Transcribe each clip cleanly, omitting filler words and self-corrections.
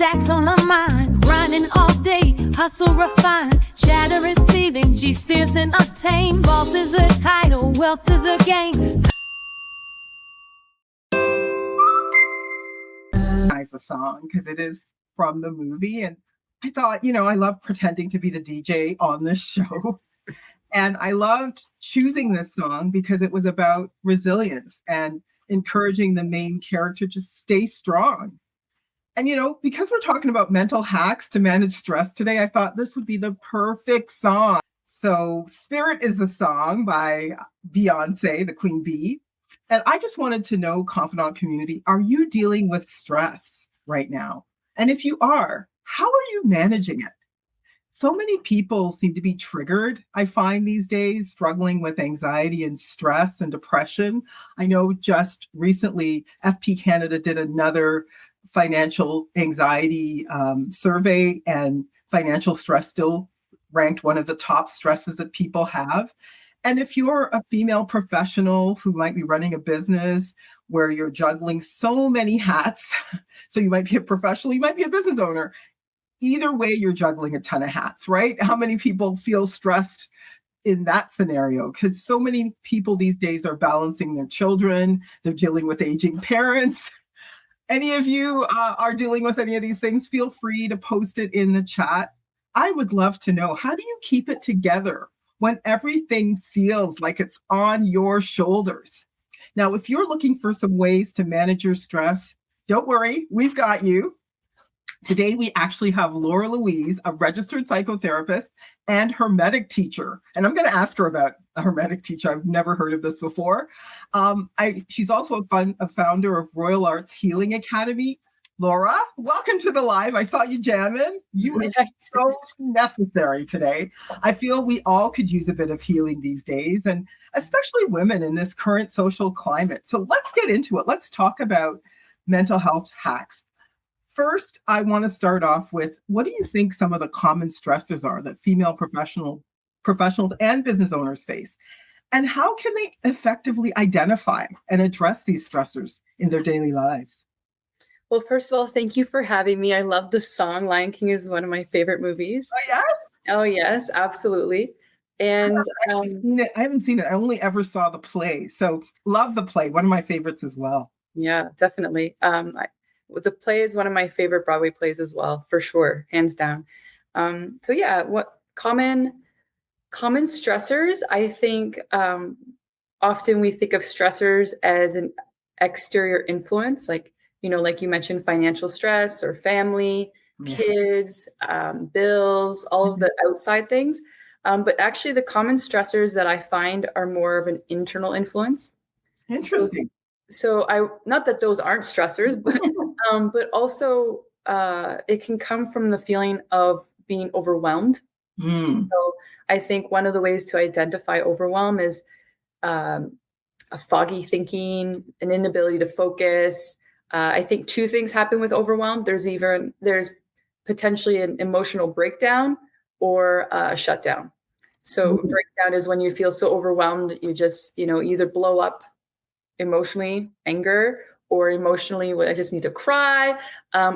stacks on her mind, grinding all day, hustle refined, chatter is ceiling, G steers and obtain, boss is a title, wealth is a game. The song because it is from the movie, and I thought, I love pretending to be the DJ on this show. And I loved choosing this song because it was about resilience and encouraging the main character to stay strong. And, because we're talking about mental hacks to manage stress today, I thought this would be the perfect song. So Spirit is a song by Beyonce, the Queen Bee. And I just wanted to know, Confidant community, are you dealing with stress right now? And if you are, how are you managing it? So many people seem to be triggered, I find these days, struggling with anxiety and stress and depression. I know just recently, FP Canada did another financial anxiety survey, and financial stress still ranked one of the top stresses that people have. And if you're a female professional who might be running a business where you're juggling so many hats, so you might be a professional, you might be a business owner, either way, you're juggling a ton of hats, right? How many people feel stressed in that scenario? Because so many people these days are balancing their children, they're dealing with aging parents. Any of you are dealing with any of these things, feel free to post it in the chat. I would love to know, how do you keep it together when everything feels like it's on your shoulders? Now, if you're looking for some ways to manage your stress, don't worry, we've got you. Today, we actually have Laura Louise, a registered psychotherapist and Hermetic Teacher. And I'm going to ask her about a Hermetic Teacher. I've never heard of this before. She's also a founder of Royal Arts Healing Academy. Laura, welcome to the live. I saw you jamming. You are so necessary today. I feel we all could use a bit of healing these days, and especially women in this current social climate. So let's get into it. Let's talk about mental health hacks. First, I want to start off with, what do you think some of the common stressors are that female professionals and business owners face? And how can they effectively identify and address these stressors in their daily lives? Well, first of all, thank you for having me. I love the song. Lion King is one of my favorite movies. Oh, yes? Oh, yes, absolutely. And I haven't seen it. I only ever saw the play. So love the play. One of my favorites as well. Yeah, definitely. The play is one of my favorite Broadway plays as well, for sure, hands down. So yeah, what common stressors? I think often we think of stressors as an exterior influence, like you mentioned, financial stress or family, kids, bills, all of the outside things. But actually the common stressors that I find are more of an internal influence. Interesting. So not that those aren't stressors, but also it can come from the feeling of being overwhelmed. So I think one of the ways to identify overwhelm is a foggy thinking, an inability to focus. I think two things happen with overwhelm. There's potentially an emotional breakdown or a shutdown. So breakdown is when you feel so overwhelmed, you just, either blow up emotionally, anger, or emotionally, I just need to cry,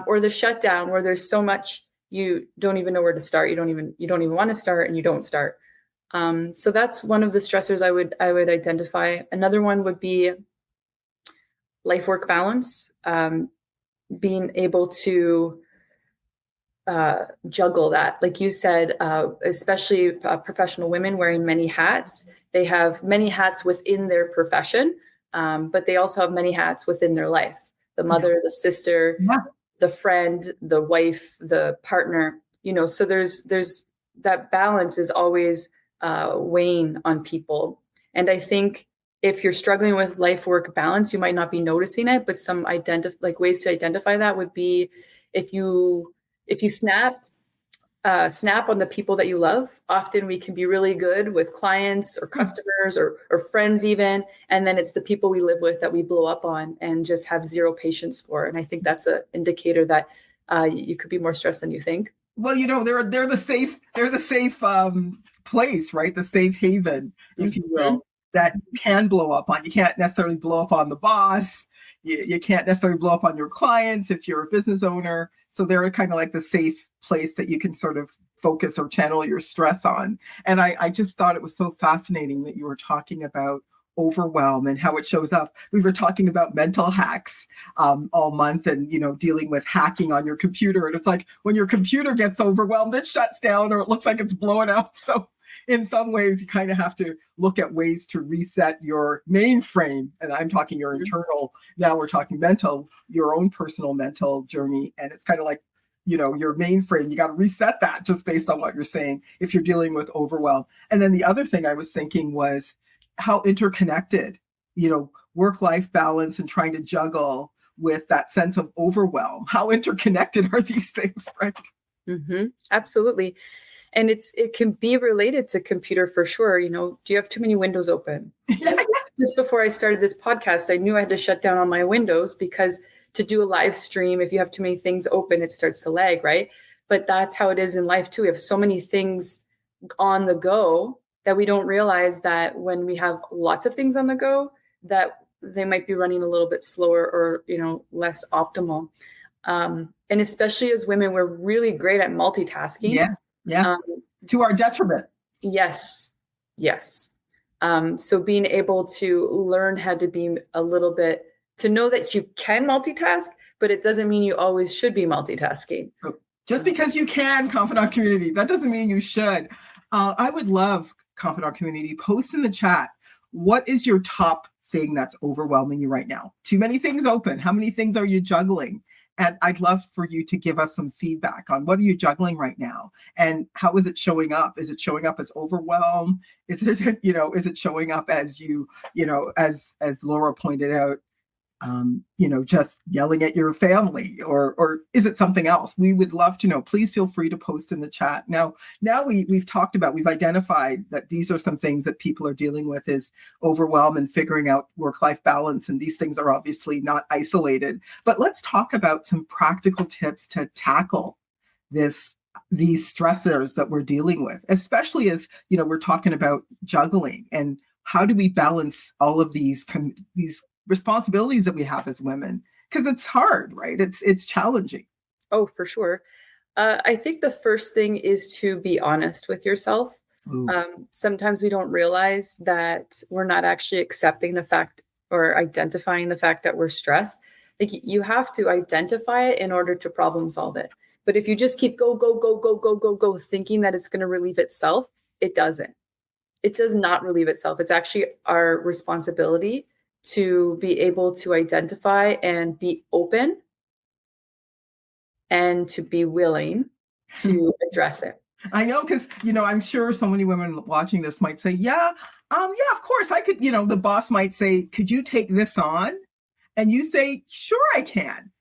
or the shutdown where there's so much you don't even know where to start. You don't even want to start, and you don't start. So that's one of the stressors I would identify. Another one would be life-work balance, being able to juggle that. Like you said, especially professional women wearing many hats. They have many hats within their profession, but they also have many hats within their life. The mother, the sister, the friend, the wife, the partner, so there's that balance is always weighing on people. And I think if you're struggling with life-work balance, you might not be noticing it, but some ways to identify that would be if you snap on the people that you love. Often we can be really good with clients or customers or friends even, and then it's the people we live with that we blow up on and just have zero patience for. And I think that's an indicator that you could be more stressed than you think. Well, they're the safe place, right? The safe haven, if you will, that you can blow up on. You can't necessarily blow up on the boss. You can't necessarily blow up on your clients if you're a business owner. So they're kind of like the safe place that you can sort of focus or channel your stress on. And I just thought it was so fascinating that you were talking about overwhelm and how it shows up. We were talking about mental hacks all month, and dealing with hacking on your computer. And it's like when your computer gets overwhelmed, it shuts down or it looks like it's blowing up. So in some ways, you kind of have to look at ways to reset your mainframe. And I'm talking your internal. Now we're talking mental, your own personal mental journey. And it's kind of like, your mainframe, you got to reset that just based on what you're saying if you're dealing with overwhelm. And then the other thing I was thinking was how interconnected, work-life balance and trying to juggle with that sense of overwhelm. How interconnected are these things, right? Mm-hmm. Absolutely. And it can be related to computer for sure. Do you have too many windows open? Just before I started this podcast, I knew I had to shut down all my windows because to do a live stream, if you have too many things open, it starts to lag, right? But that's how it is in life too. We have so many things on the go that we don't realize that when we have lots of things on the go, that they might be running a little bit slower or, less optimal. And especially as women, we're really great at multitasking. Yeah. To our detriment. Yes. So being able to learn how to be a little bit, to know that you can multitask, but it doesn't mean you always should be multitasking. So just because you can, Confidant Community, that doesn't mean you should. I would love, Confidant Community, post in the chat, what is your top thing that's overwhelming you right now? Too many things open. How many things are you juggling? And I'd love for you to give us some feedback on what are you juggling right now and how is it showing up? Is it showing up as overwhelm? Is it showing up as as Laura pointed out, just yelling at your family, or is it something else? We would love to know. Please feel free to post in the chat. Now we've identified that these are some things that people are dealing with, is overwhelm and figuring out work-life balance. And these things are obviously not isolated, but let's talk about some practical tips to tackle these stressors that we're dealing with, especially as, we're talking about juggling and how do we balance all of these responsibilities that we have as women, because it's hard, right? It's challenging. Oh, for sure. I think the first thing is to be honest with yourself. Sometimes we don't realize that we're not actually accepting the fact or identifying the fact that we're stressed. Like, you have to identify it in order to problem solve it. But if you just keep go, thinking that it's going to relieve itself, it doesn't. It does not relieve itself. It's actually our responsibility to be able to identify and be open and to be willing to address it. I know, because, I'm sure so many women watching this might say, yeah, of course I could, the boss might say, could you take this on? And you say, sure, I can.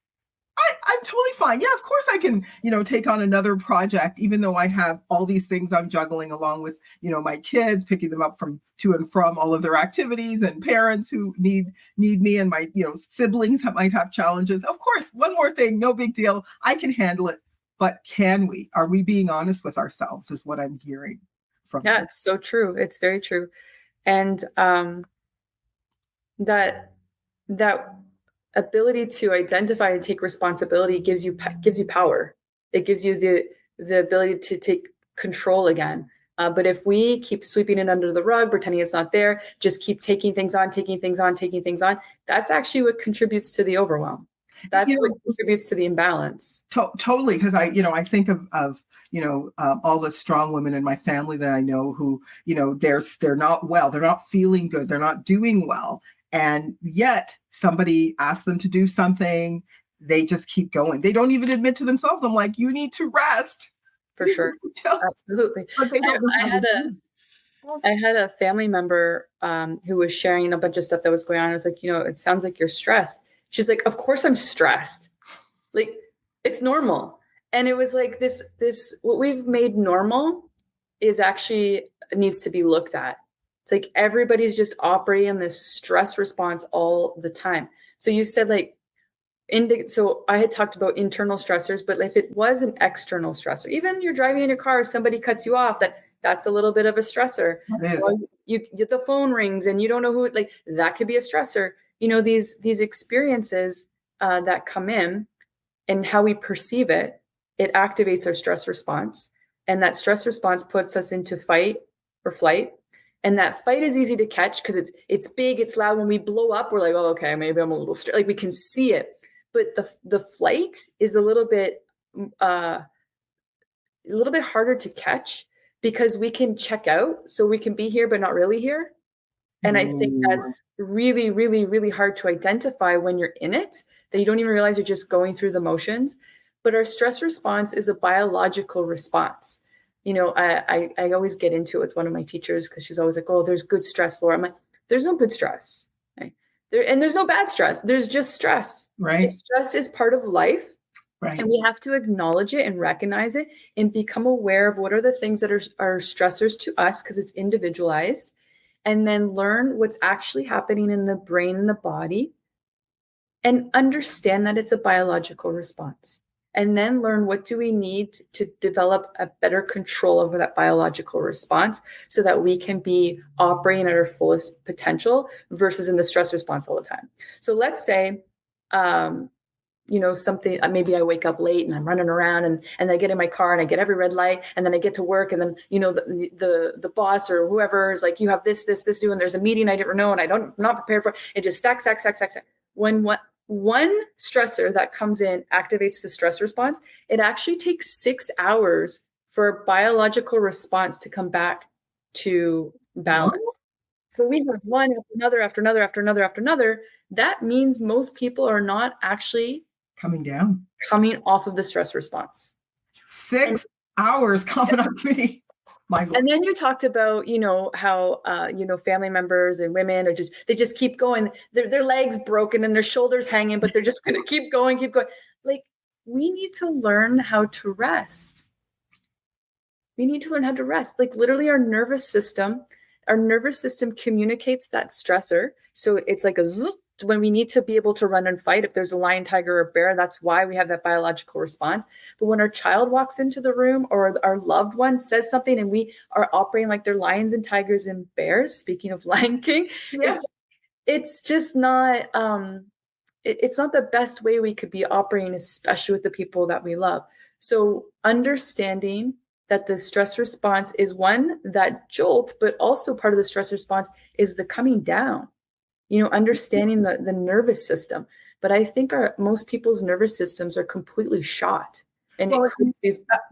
I'm totally fine. Yeah, of course I can, take on another project, even though I have all these things I'm juggling along with, my kids, picking them up to and from all of their activities, and parents who need me, and my, siblings might have challenges. Of course, one more thing, no big deal. I can handle it. But can we? Are we being honest with ourselves is what I'm hearing from you. It's so true. It's very true. And that ability to identify and take responsibility gives you power. It gives you the ability to take control again. But if we keep sweeping it under the rug, pretending it's not there, just keep taking things on, that's actually what contributes to the overwhelm. That's what contributes to the imbalance. Totally. Because I think of all the strong women in my family that I know who, they're not well, they're not feeling good, they're not doing well. And yet somebody asks them to do something, they just keep going. They don't even admit to themselves, I'm like, you need to rest. For sure. Absolutely. I had a family member who was sharing a bunch of stuff that was going on. I was like, it sounds like you're stressed. She's like, of course I'm stressed. Like, it's normal. And it was like this, what we've made normal is actually needs to be looked at. It's like everybody's just operating this stress response all the time. So you said so I had talked about internal stressors, but if it was an external stressor, even you're driving in your car, somebody cuts you off, that's a little bit of a stressor. Or you get the phone rings and you don't know who, that could be a stressor. These experiences that come in, and how we perceive it, it activates our stress response. And that stress response puts us into fight or flight. And that fight is easy to catch because it's big, it's loud. When we blow up, we're like, oh, okay, maybe I'm a little stressed. Like we can see it. But the flight is a little bit harder to catch because we can check out. So we can be here, but not really here. And I think that's really, really, really hard to identify when you're in it, that you don't even realize you're just going through the motions. But our stress response is a biological response. I always get into it with one of my teachers because she's always like, oh, there's good stress, Laura. I'm like, there's no good stress. Right? There's no bad stress. There's just stress. Right. The stress is part of life. Right. And we have to acknowledge it and recognize it and become aware of what are the things that are stressors to us because it's individualized. And then learn what's actually happening in the brain and the body and understand that it's a biological response. And then learn what do we need to develop a better control over that biological response so that we can be operating at our fullest potential versus in the stress response all the time. So let's say, something, maybe I wake up late and I'm running around and I get in my car and I get every red light and then I get to work and then, the boss or whoever is like, you have this due and there's a meeting I didn't know and I'm not prepared for it. It just stacks. When one stressor that comes in activates the stress response, it actually takes 6 hours for a biological response to come back to balance. So we have one after another. That means most people are not actually coming off of the stress response. 6 hours coming up to me. And then you talked about, how, family members and women they just keep going. Their legs broken and their shoulders hanging, but they're just going to keep going. Like, we need to learn how to rest. Like literally our nervous system communicates that stressor. So it's like a zzz, when we need to be able to run and fight. If there's a lion, tiger, or bear, that's why we have that biological response. But when our child walks into the room or our loved one says something and we are operating like they're lions and tigers and bears, speaking of Lion King, yes. It's just not, it's not the best way we could be operating, especially with the people that we love. So understanding that the stress response is one, that jolt, but also part of the stress response is the coming down. Understanding the nervous system. But I think most people's nervous systems are completely shot. And 100%,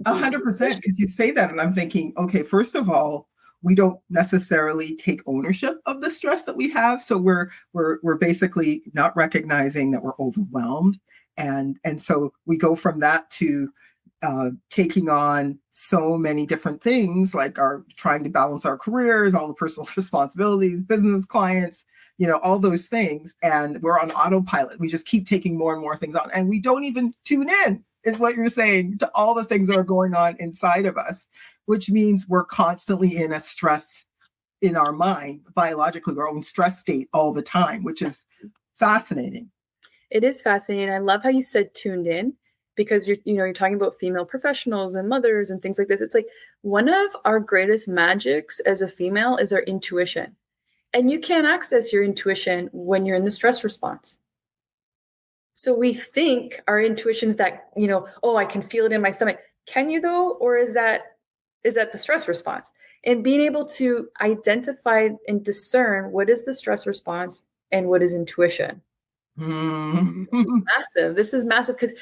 because you say that and I'm thinking, okay, first of all, we don't necessarily take ownership of the stress that we have. So we're basically not recognizing that we're overwhelmed. And so we go from that to taking on so many different things, like trying to balance our careers, all the personal responsibilities, business clients, all those things. And we're on autopilot. We just keep taking more and more things on. And we don't even tune in, is what you're saying, to all the things that are going on inside of us, which means we're constantly in a stress in our mind, biologically, our own stress state all the time, which is fascinating. It is fascinating. I love how you said tuned in. Because you're talking about female professionals and mothers and things like this. It's like one of our greatest magics as a female is our intuition. And you can't access your intuition when you're in the stress response. So we think our intuition's that, I can feel it in my stomach. Can you though? Or is that the stress response? And being able to identify and discern what is the stress response and what is intuition. This is massive because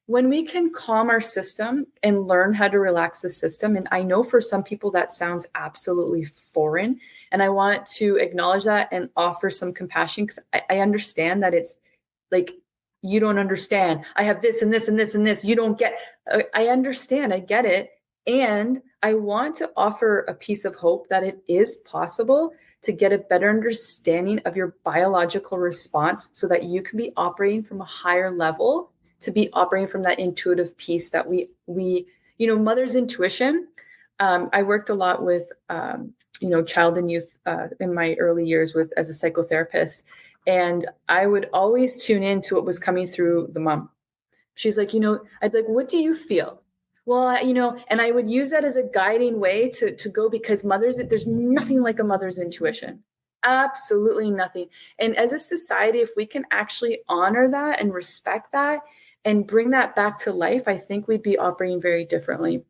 when we can calm our system and learn how to relax the system, and I know for some people that sounds absolutely foreign, and I want to acknowledge that and offer some compassion because I understand that it's like, you don't understand. I have this and this and this and this. You don't get, I understand, I get it. And I want to offer a piece of hope that it is possible to get a better understanding of your biological response so that you can be operating from a higher level, to be operating from that intuitive piece that we mother's intuition. I worked a lot with, child and youth in my early years as a psychotherapist. And I would always tune in to what was coming through the mom. She's like, I'd be like, what do you feel? Well, and I would use that as a guiding way to go, because there's nothing like a mother's intuition. Absolutely nothing. And as a society, if we can actually honor that and respect that, and bring that back to life, I think we'd be operating very differently.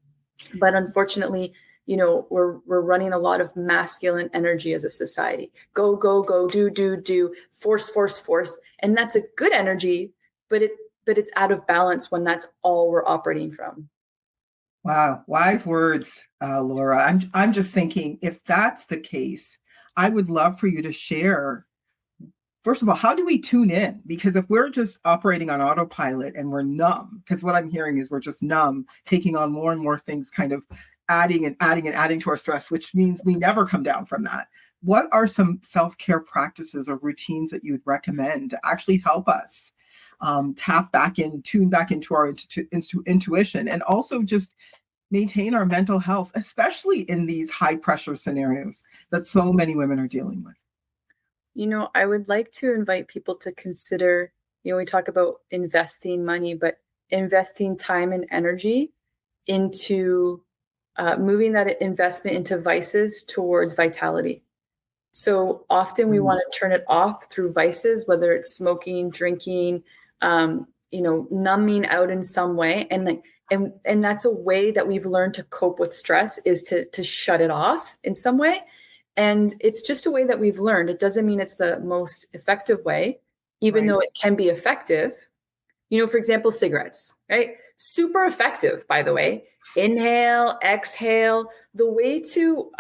But unfortunately, we're running a lot of masculine energy as a society. Go, go, go, do, force, force, force. And that's a good energy, but it's out of balance when that's all we're operating from. Wow, wise words, Laura. I'm just thinking, if that's the case, I would love for you to share. First of all, how do we tune in? Because if we're just operating on autopilot and we're numb, because what I'm hearing is we're just numb, taking on more and more things, kind of adding and adding and adding to our stress, which means we never come down from that. What are some self-care practices or routines that you would recommend to actually help us tune back into our intuition, and also just maintain our mental health, especially in these high pressure scenarios that so many women are dealing with? I would like to invite people to consider, we talk about investing money, but investing time and energy into moving that investment into vices towards vitality. So often we want to turn it off through vices, whether it's smoking, drinking, numbing out in some way. And that's a way that we've learned to cope with stress, is to shut it off in some way. And it's just a way that we've learned. It doesn't mean it's the most effective way, even though it can be effective. For example, cigarettes, right? Super effective, by the way. Inhale, exhale. The way to,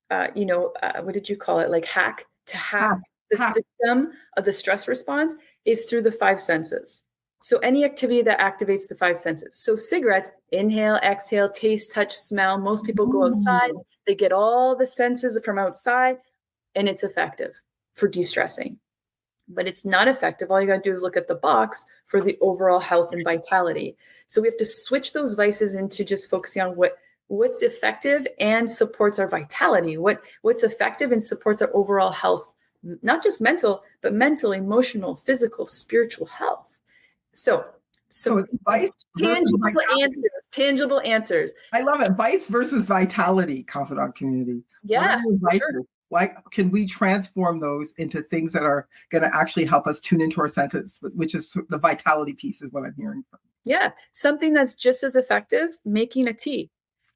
what did you call it? Like hack the system of the stress response is through the five senses. So any activity that activates the five senses. So cigarettes, inhale, exhale, taste, touch, smell. Most people go outside. They get all the senses from outside, and it's effective for de-stressing. But it's not effective. All you got to do is look at the box for the overall health and vitality. So we have to switch those vices into just focusing on what's effective and supports our vitality, what's effective and supports our overall health, not just mental, but mental, emotional, physical, spiritual health. So it's vice, tangible answers. I love it. Vice versus vitality, confidant community. Yeah. Sure. Why can we transform those into things that are going to actually help us tune into our senses, which is the vitality piece, is what I'm hearing from. Yeah. Something that's just as effective, making a tea.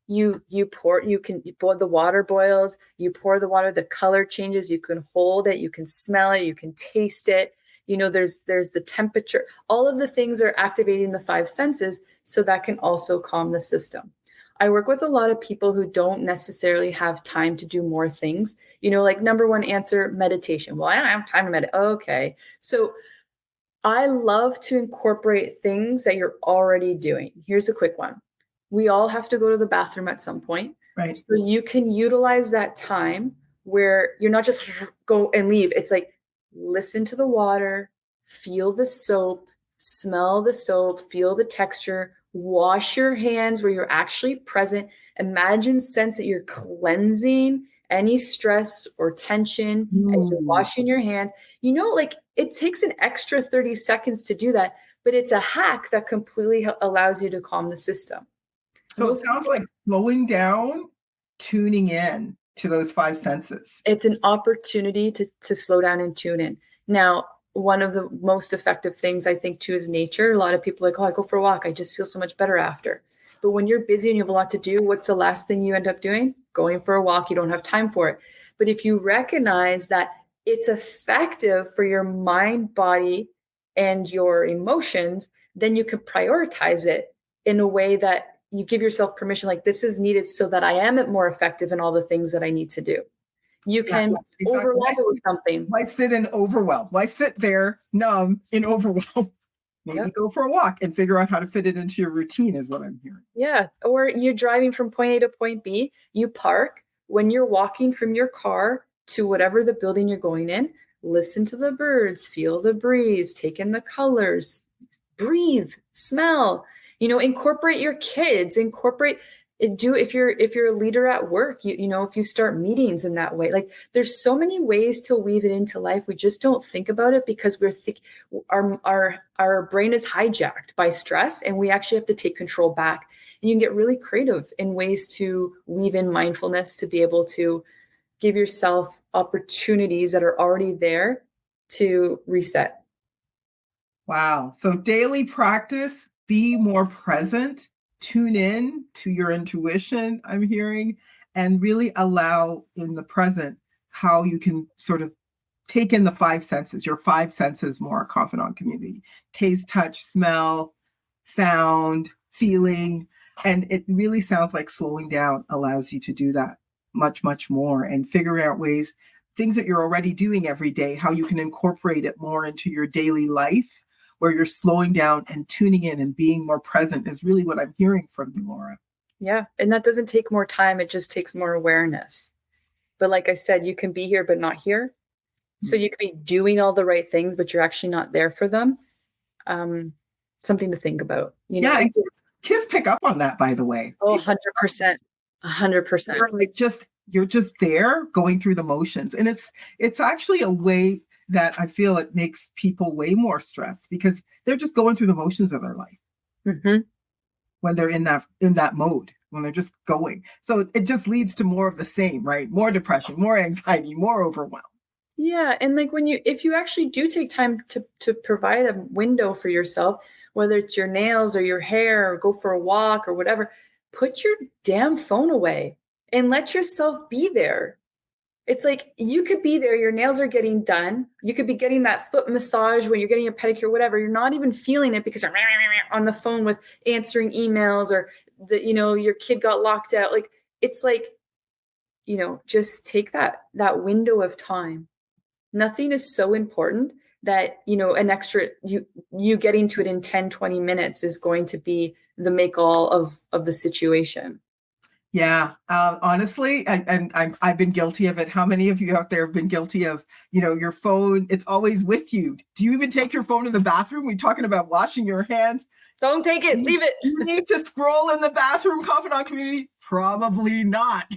You pour the water boils, you pour the water, the color changes, you can hold it, you can smell it, you can taste it. There's the temperature, all of the things are activating the five senses. So that can also calm the system. I work with a lot of people who don't necessarily have time to do more things, like number one answer, meditation. Well, I don't have time to meditate. Okay. So I love to incorporate things that you're already doing. Here's a quick one. We all have to go to the bathroom at some point. Right. So you can utilize that time where you're not just go and leave. It's like, listen to the water, feel the soap, smell the soap, feel the texture, wash your hands where you're actually present. Imagine, sense that you're cleansing any stress or tension as you're washing your hands. It takes an extra 30 seconds to do that, but it's a hack that completely allows you to calm the system. So it sounds like slowing down, tuning in to those five senses. It's an opportunity to slow down and tune in. Now, one of the most effective things I think too is nature. A lot of people are like, I go for a walk, I just feel so much better after. But when you're busy and you have a lot to do, what's the last thing you end up doing? Going for a walk. You don't have time for it. But if you recognize that it's effective for your mind, body, and your emotions, then you can prioritize it in a way that you give yourself permission, like this is needed so that I am more effective in all the things that I need to do. You can overwhelm it with something. Why sit in overwhelm? Why sit there numb in overwhelm? Maybe go for a walk and figure out how to fit it into your routine, is what I'm hearing. Yeah. Or you're driving from point A to point B, you park. When you're walking from your car to whatever the building you're going in, listen to the birds, feel the breeze, take in the colors, breathe, smell. Incorporate your kids, if you're a leader at work, if you start meetings in that way, like there's so many ways to weave it into life. We just don't think about it because our brain is hijacked by stress, and we actually have to take control back. And you can get really creative in ways to weave in mindfulness to be able to give yourself opportunities that are already there to reset. Wow. So daily practice, be more present, tune in to your intuition, I'm hearing, and really allow in the present how you can sort of take in the five senses, your five senses more, confidant community, taste, touch, smell, sound, feeling. And it really sounds like slowing down allows you to do that much, much more, and figuring out ways, things that you're already doing every day, how you can incorporate it more into your daily life, where you're slowing down and tuning in and being more present is really what I'm hearing from you, Laura. Yeah. And that doesn't take more time. It just takes more awareness. But like I said, you can be here, but not here. So you could be doing all the right things, but you're actually not there for them. Something to think about. Yeah, and kids pick up on that, by the way. Oh, 100%. 100%. You're just there going through the motions. And it's actually a way that I feel it makes people way more stressed, because they're just going through the motions of their life when they're in that mode, when they're just going. So it just leads to more of the same, right? More depression, more anxiety, more overwhelm. Yeah. And like if you actually do take time to provide a window for yourself, whether it's your nails or your hair or go for a walk or whatever, put your damn phone away and let yourself be there. It's like you could be there, your nails are getting done. You could be getting that foot massage when you're getting a pedicure, whatever. You're not even feeling it because you're on the phone with answering emails, or your kid got locked out. Like, it's like, just take that window of time. Nothing is so important that, an extra, you getting to it in 10, 20 minutes is going to be the make all of the situation. Yeah. Honestly, I've been guilty of it. How many of you out there have been guilty of, your phone? It's always with you. Do you even take your phone in the bathroom? We're talking about washing your hands. Don't take it. Leave it. You need to scroll in the bathroom, confidant community? Probably not.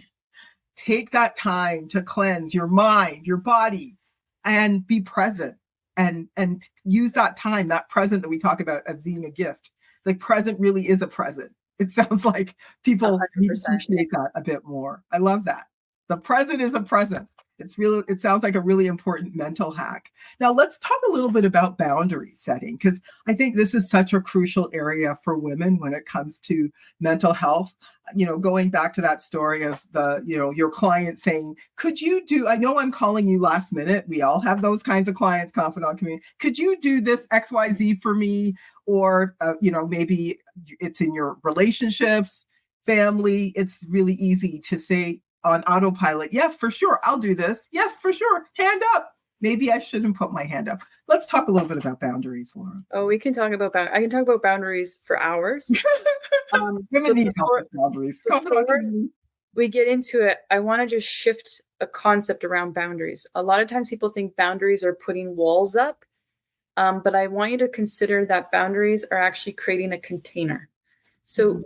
Take that time to cleanse your mind, your body, and be present, and use that time, that present that we talk about as being a gift. The present really is a present. It sounds like people need to appreciate that a bit more. I love that. The present is a present. It sounds like a really important mental hack. Now let's talk a little bit about boundary setting, because I think this is such a crucial area for women when it comes to mental health. Going back to that story of your client saying, could you do, I know I'm calling you last minute. We all have those kinds of clients, confidant community. Could you do this XYZ for me? Or, maybe it's in your relationships, family. It's really easy to say on autopilot, yeah, for sure, I'll do this. Yes, for sure. Hand up. Maybe I shouldn't put my hand up. Let's talk a little bit about boundaries, Laura. Oh, we can talk about I can talk about boundaries for hours. Women need help with boundaries. Before we get into it, I want to just shift a concept around boundaries. A lot of times people think boundaries are putting walls up, but I want you to consider that boundaries are actually creating a container. So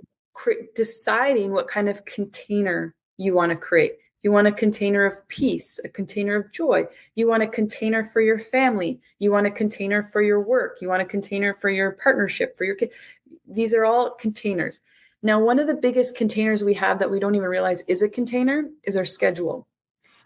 deciding what kind of container you want to create. You want a container of peace, a container of joy. You want a container for your family. You want a container for your work. You want a container for your partnership, for your kid. These are all containers. Now, one of the biggest containers we have that we don't even realize is a container is our schedule.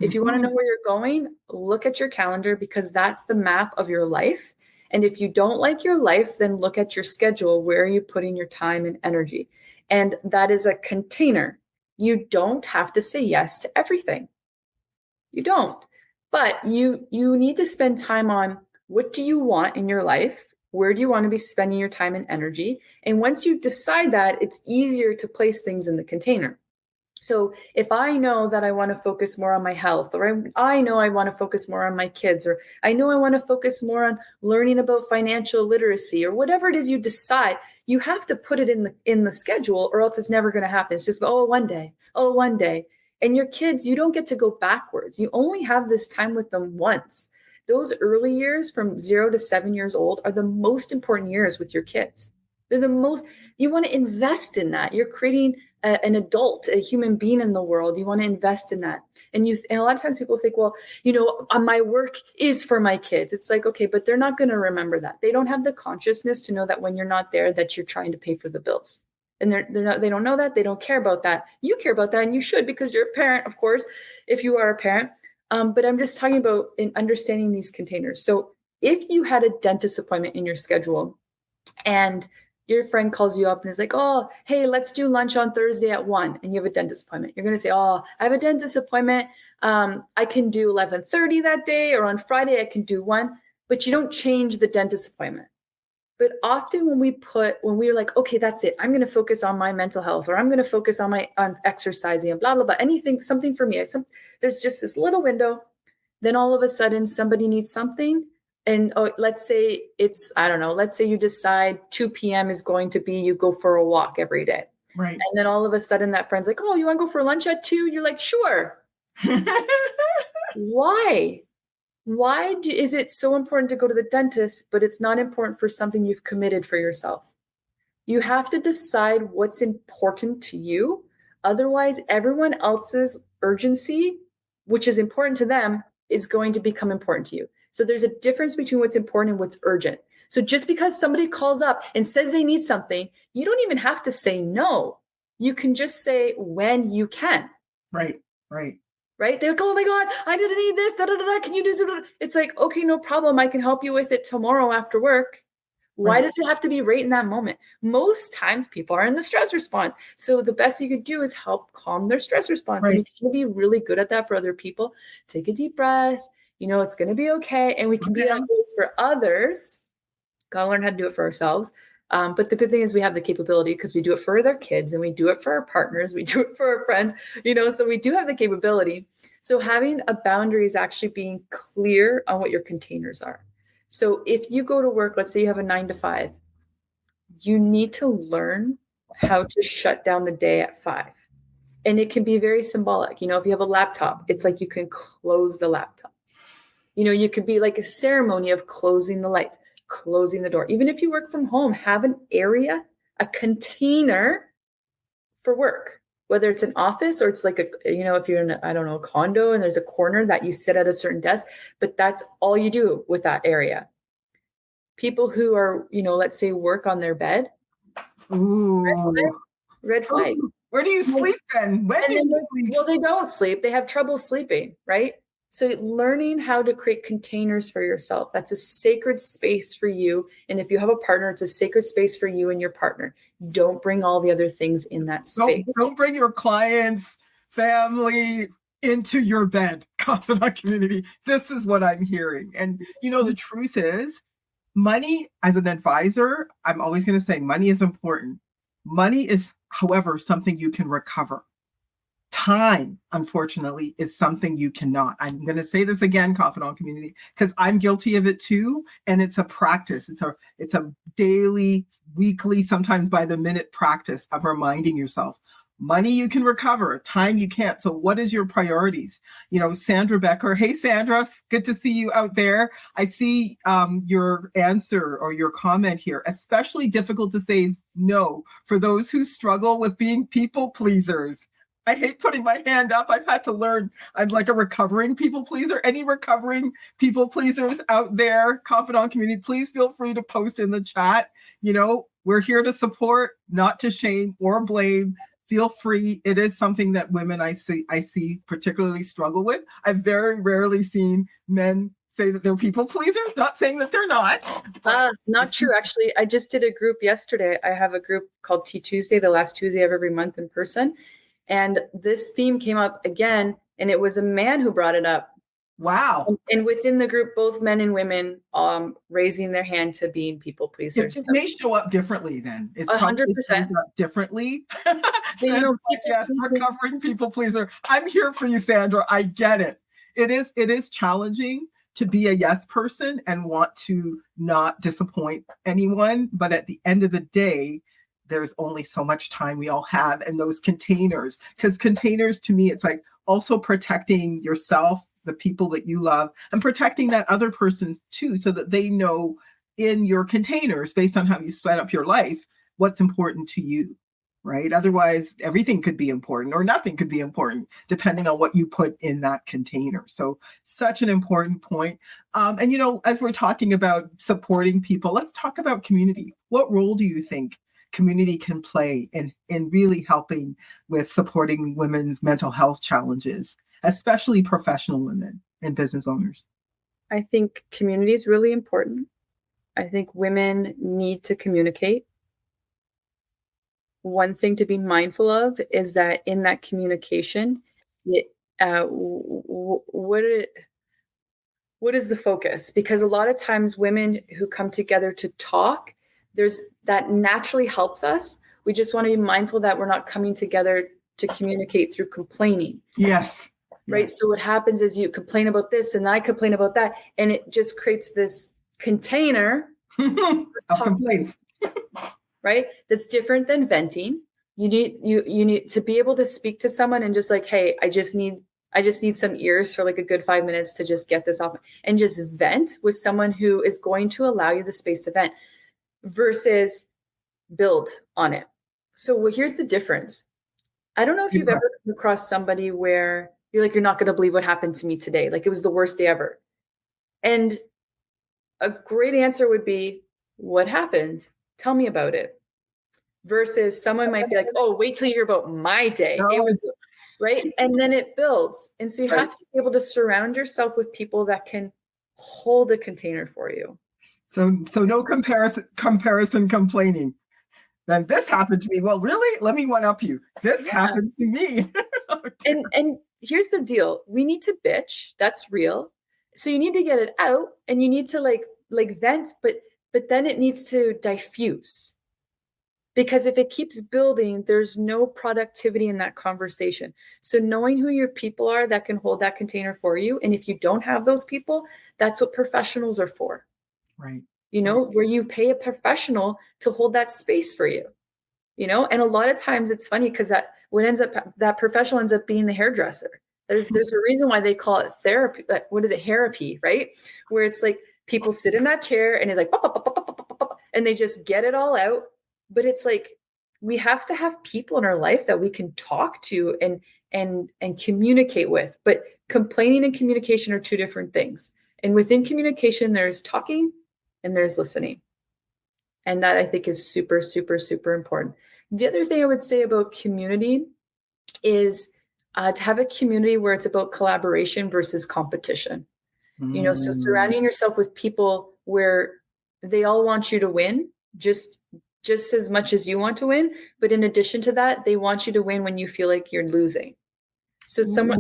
If you want to know where you're going, look at your calendar, because that's the map of your life. And if you don't like your life, then look at your schedule. Where are you putting your time and energy? And that is a container. You don't have to say yes to everything. You don't. But you need to spend time on, what do you want in your life? Where do you want to be spending your time and energy? And once you decide that, it's easier to place things in the container. So if I know that I want to focus more on my health, or I know I want to focus more on my kids, or I know I want to focus more on learning about financial literacy, or whatever it is you decide, you have to put it in the schedule, or else it's never going to happen. It's just, one day. And your kids, you don't get to go backwards. You only have this time with them once. Those early years from 0 to 7 years old are the most important years with your kids. They're the most, you want to invest in that. You're creating an adult, a human being in the world. You want to invest in that. And a lot of times people think, my work is for my kids. It's like, okay, but they're not going to remember that. They don't have the consciousness to know that when you're not there, that you're trying to pay for the bills. And they don't know that. They don't care about that. You care about that, and you should, because you're a parent, of course, if you are a parent. But I'm just talking about in understanding these containers. So if you had a dentist appointment in your schedule and your friend calls you up and is like, oh, hey, let's do lunch on Thursday at 1, and you have a dentist appointment. You're going to say, oh, I have a dentist appointment. I can do 11:30 that day, or on Friday I can do 1, but you don't change the dentist appointment. But often when we're like, okay, that's it. I'm going to focus on my mental health, or I'm going to focus on exercising and blah, blah, blah, something for me. There's just this little window. Then all of a sudden somebody needs something. And let's say let's say you decide 2 p.m. is going to be, you go for a walk every day. Right. And then all of a sudden that friend's like, oh, you want to go for lunch at 2? You're like, sure. Why? Is it so important to go to the dentist, but it's not important for something you've committed for yourself? You have to decide what's important to you. Otherwise, everyone else's urgency, which is important to them, is going to become important to you. So there's a difference between what's important and what's urgent. So just because somebody calls up and says they need something, you don't even have to say no. You can just say when you can. Right. They'll go, oh my God, I didn't need this. Da, da, da, da. Can you do this? It's like, okay, no problem. I can help you with it tomorrow after work. Why does it have to be right in that moment? Most times people are in the stress response. So the best you could do is help calm their stress response. Right. And we can be really good at that for other people. Take a deep breath. It's going to be okay. And we can be that way for others. Got to learn how to do it for ourselves. But the good thing is we have the capability, because we do it for their kids and we do it for our partners. We do it for our friends, so we do have the capability. So having a boundary is actually being clear on what your containers are. So if you go to work, let's say you have a 9 to 5, you need to learn how to shut down the day at 5. And it can be very symbolic. If you have a laptop, it's like you can close the laptop. You could be like a ceremony of closing the lights, closing the door. Even if you work from home, have an area, a container for work, whether it's an office or it's like if you're in a condo and there's a corner that you sit at a certain desk, but that's all you do with that area. People who are, let's say work on their bed. Ooh. Red flag. Where do you sleep then? When do you sleep? Well, they don't sleep. They have trouble sleeping, right? So learning how to create containers for yourself, that's a sacred space for you. And if you have a partner, it's a sacred space for you and your partner. Don't bring all the other things in that space. Don't bring your clients, family into your bed, confidant community. This is what I'm hearing. And, the truth is, money as an advisor, I'm always going to say money is important. Money is, however, something you can recover. Time, unfortunately, is something you cannot. I'm going to say this again, confidant community, because I'm guilty of it too. And it's a practice. It's a daily, weekly, sometimes by the minute practice of reminding yourself. Money you can recover, time you can't. So what is your priorities? Sandra Becker. Hey, Sandra, good to see you out there. I see your answer or your comment here. Especially difficult to say no for those who struggle with being people pleasers. I hate putting my hand up. I've had to learn. I'm like a recovering people pleaser. Any recovering people pleasers out there, confidant community, please feel free to post in the chat. We're here to support, not to shame or blame. Feel free. It is something that women I see particularly struggle with. I've very rarely seen men say that they're people pleasers, not saying that they're not. Not true. Actually, I just did a group yesterday. I have a group called Tea Tuesday, the last Tuesday of every month in person. And this theme came up again, and it was a man who brought it up. Wow. And within the group, both men and women raising their hand to being people pleasers. It may show up differently then. It's 100% differently. Yes, recovering people pleaser. I'm here for you, Sandra. I get it. It is challenging to be a yes person and want to not disappoint anyone. But at the end of the day, there's only so much time we all have in those containers, because containers to me, it's like also protecting yourself, the people that you love, and protecting that other person too, so that they know in your containers, based on how you set up your life, what's important to you, right? Otherwise, everything could be important or nothing could be important, depending on what you put in that container. So such an important point. And, as we're talking about supporting people, let's talk about community. What role do you think community can play in really helping with supporting women's mental health challenges, especially professional women and business owners? I think community is really important. I think women need to communicate. One thing to be mindful of is that in that communication, it, what is the focus? Because a lot of times women who come together to talk, there's that naturally helps us. We just want to be mindful that we're not coming together to communicate through complaining. Yes. Right. Yes. So what happens is you complain about this and I complain about that, and it just creates this container of complaints. Right? That's different than venting. You need to be able to speak to someone and just like, hey, I just need some ears for like a good 5 minutes to just get this off and just vent with someone who is going to allow you the space to vent versus build on it. So here's the difference. I don't know if you've ever come across somebody where you're like, you're not going to believe what happened to me today. Like it was the worst day ever. And a great answer would be, what happened? Tell me about it. Versus someone might be like, oh, wait till you hear about my day. No. It was right. And then it builds. And so you Right. have to be able to surround yourself with people that can hold a container for you. So no comparison complaining. Then this happened to me. Well, really? Let me one up you. This happened to me. And here's the deal. We need to bitch. That's real. So you need to get it out and you need to like vent, but then it needs to diffuse. Because if it keeps building, there's no productivity in that conversation. So knowing who your people are that can hold that container for you. And if you don't have those people, that's what professionals are for. Right. You know, where you pay a professional to hold that space for you, you know, and a lot of times it's funny because that professional ends up being the hairdresser. There's a reason why they call it therapy. What is it? Therapy, right? Where it's like people sit in that chair and it's like, and they just get it all out. But it's like, we have to have people in our life that we can talk to and communicate with. But complaining and communication are two different things. And within communication, there's talking and there's listening. And that I think is super, super, super important. The other thing I would say about community is to have a community where it's about collaboration versus competition. You know, so surrounding yourself with people where they all want you to win, just as much as you want to win. But in addition to that, they want you to win when you feel like you're losing. So a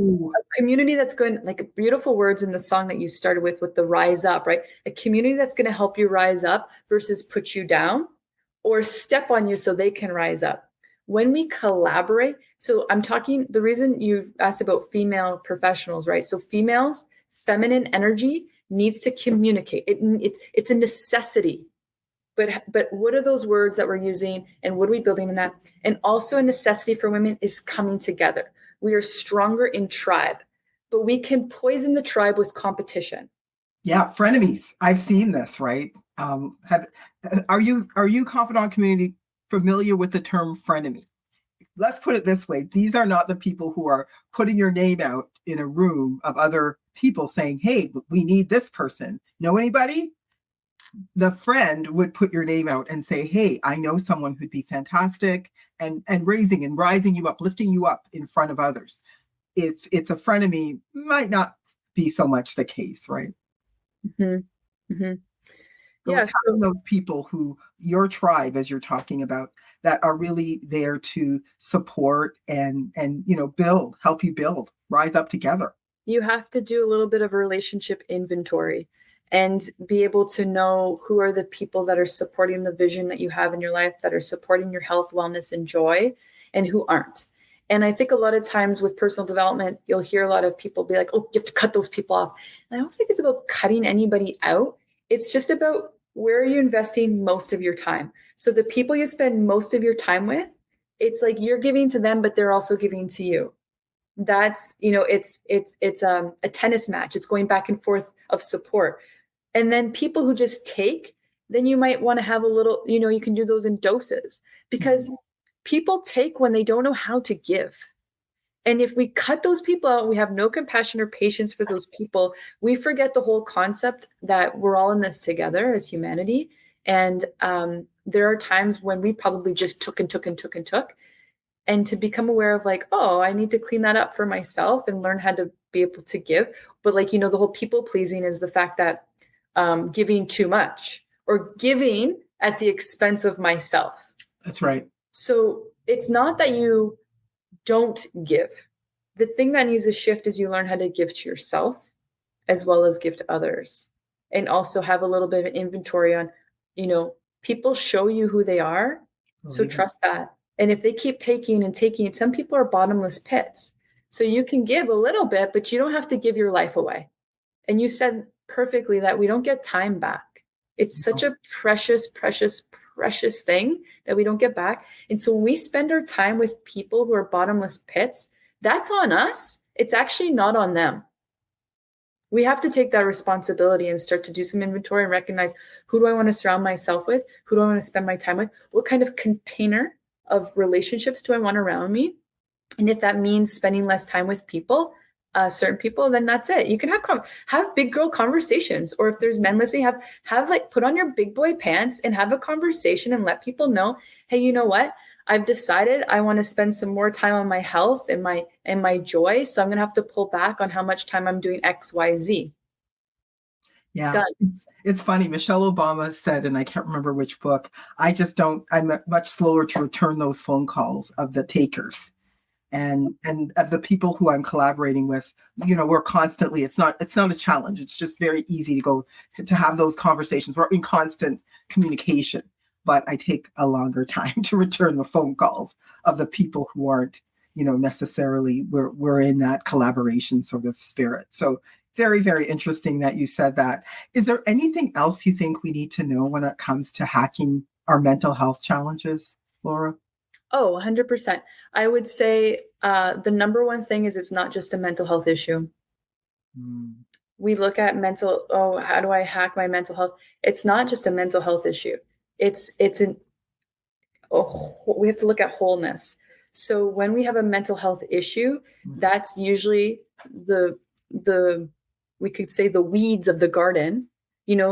community that's going, like beautiful words in the song that you started with the rise up, right? A community that's going to help you rise up versus put you down or step on you so they can rise up. When we collaborate, so I'm talking, the reason you asked about female professionals, right? So females, feminine energy needs to communicate. It's a necessity. But what are those words that we're using and what are we building in that? And also a necessity for women is coming together. We are stronger in tribe, but we can poison the tribe with competition. Yeah, frenemies. I've seen this, right? Are you confidant community familiar with the term frenemy? Let's put it this way. These are not the people who are putting your name out in a room of other people saying, hey, we need this person. Know anybody? The friend would put your name out and say, hey, I know someone who'd be fantastic, and rising you up, lifting you up in front of others. If it's a frenemy, might not be so much the case, right? Mm-hmm. Mm-hmm. So Yeah, so those people who your tribe, as you're talking about, that are really there to support and help you build, rise up together. You have to do a little bit of a relationship inventory and be able to know who are the people that are supporting the vision that you have in your life, that are supporting your health, wellness, and joy, and who aren't. And I think a lot of times with personal development, you'll hear a lot of people be like, oh, you have to cut those people off. And I don't think it's about cutting anybody out. It's just about where are you investing most of your time. So the people you spend most of your time with, it's like you're giving to them, but they're also giving to you. That's, it's a tennis match. It's going back and forth of support. And then people who just take, then you might want to have a little, you can do those in doses because people take when they don't know how to give. And if we cut those people out, we have no compassion or patience for those people. We forget the whole concept that we're all in this together as humanity. And there are times when we probably just took. And to become aware of like, oh, I need to clean that up for myself and learn how to be able to give. But like, the whole people pleasing is the fact that giving too much or giving at the expense of myself. That's right. So it's not that you don't give. The thing that needs to shift is you learn how to give to yourself as well as give to others, and also have a little bit of inventory on, people show you who they are. So trust that. And if they keep taking and taking, some people are bottomless pits. So you can give a little bit, but you don't have to give your life away. And you said perfectly that we don't get time back. It's such a precious, precious, precious thing that we don't get back. And so when we spend our time with people who are bottomless pits, that's on us. It's actually not on them. We have to take that responsibility and start to do some inventory and recognize, who do I want to surround myself with? Who do I want to spend my time with? What kind of container of relationships do I want around me? And if that means spending less time with people, certain people, then that's it. You can have big girl conversations, or if there's men listening, have like put on your big boy pants and have a conversation and let people know, hey, you know what? I've decided I want to spend some more time on my health and my joy. So I'm going to have to pull back on how much time I'm doing X, Y, Z. Yeah. Done. It's funny. Michelle Obama said, and I can't remember which book, I'm much slower to return those phone calls of the takers. And of the people who I'm collaborating with, we're constantly, it's not a challenge. It's just very easy to have those conversations. We're in constant communication, but I take a longer time to return the phone calls of the people who aren't, necessarily we're in that collaboration sort of spirit. So very, very interesting that you said that. Is there anything else you think we need to know when it comes to hacking our mental health challenges, Laura? Oh, 100%. I would say the number one thing is it's not just a mental health issue. We look at how do I hack my mental health? It's not just a mental health issue. We have to look at wholeness. So when we have a mental health issue, that's usually we could say the weeds of the garden.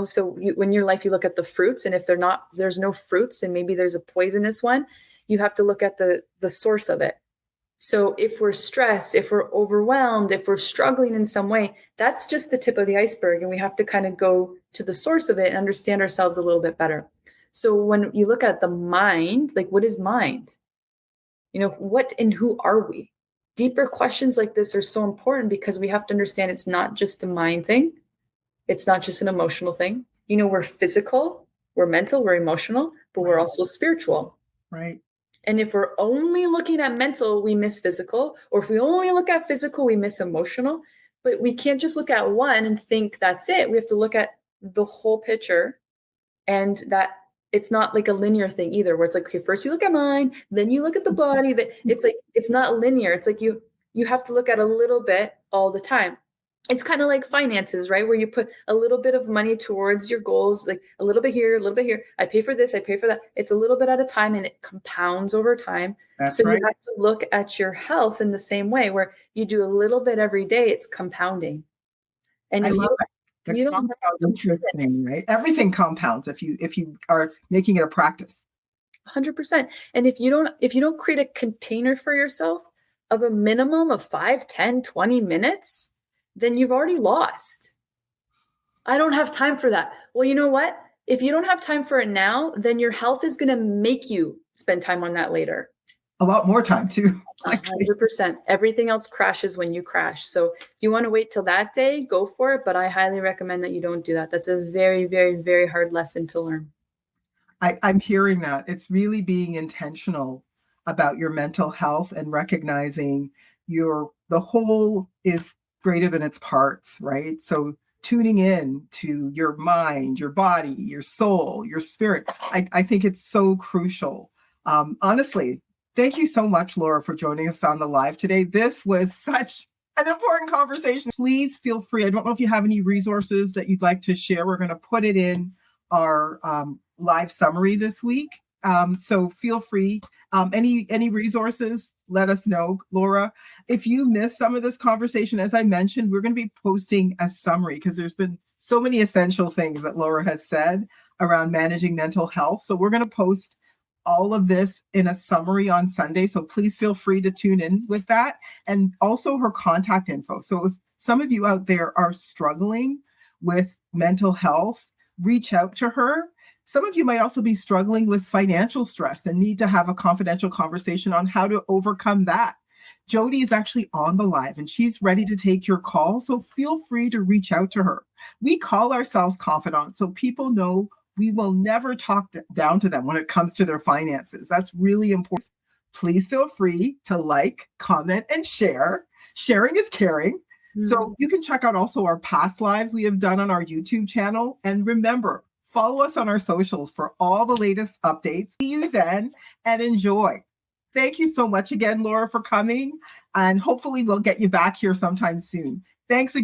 So when your life, you look at the fruits, and if there's no fruits, and maybe there's a poisonous one, you have to look at the source of it. So if we're stressed, if we're overwhelmed, if we're struggling in some way, that's just the tip of the iceberg. And we have to kind of go to the source of it and understand ourselves a little bit better. So when you look at the mind, like, what is mind? What and who are we? Deeper questions like this are so important because we have to understand it's not just a mind thing. It's not just an emotional thing. We're physical, we're mental, we're emotional, but we're also spiritual. Right. And if we're only looking at mental, we miss physical. Or if we only look at physical, we miss emotional. But we can't just look at one and think that's it. We have to look at the whole picture, and that it's not like a linear thing either, where it's like, okay, first you look at mind, then you look at the body. That it's like, it's not linear. It's like you have to look at a little bit all the time. It's kind of like finances, right? Where you put a little bit of money towards your goals, like a little bit here, a little bit here. I pay for this, I pay for that. It's a little bit at a time, and it compounds over time. That's so right. You have to look at your health in the same way, where you do a little bit every day, it's compounding. And I if love that. The compound interest thing, right? Everything compounds if you are making it a practice. 100%. And if you don't create a container for yourself of a minimum of 5, 10, 20 minutes, then you've already lost. I don't have time for that. Well, you know what? If you don't have time for it now, then your health is going to make you spend time on that later. A lot more time too. 100%. Everything else crashes when you crash. So if you want to wait till that day, go for it. But I highly recommend that you don't do that. That's a very, very, very hard lesson to learn. I'm hearing that. It's really being intentional about your mental health and recognizing the whole is greater than its parts, right? So tuning in to your mind, your body, your soul, your spirit. I think it's so crucial. Honestly, thank you so much, Laura, for joining us on the live today. This was such an important conversation. Please feel free. I don't know if you have any resources that you'd like to share. We're going to put it in our live summary this week. So feel free. Any resources, let us know, Laura. If you missed some of this conversation, as I mentioned, we're going to be posting a summary because there's been so many essential things that Laura has said around managing mental health. So we're going to post all of this in a summary on Sunday. So please feel free to tune in with that, and also her contact info. So if some of you out there are struggling with mental health, reach out to her. Some of you might also be struggling with financial stress and need to have a confidential conversation on how to overcome that. Jody is actually on the live and she's ready to take your call. So feel free to reach out to her. We call ourselves confidants, so people know we will never talk down to them when it comes to their finances. That's really important. Please feel free to like, comment, and share. Sharing is caring. So you can check out also our past lives we have done on our YouTube channel. And remember, follow us on our socials for all the latest updates. See you then and enjoy. Thank you so much again, Laura, for coming. And hopefully we'll get you back here sometime soon. Thanks again.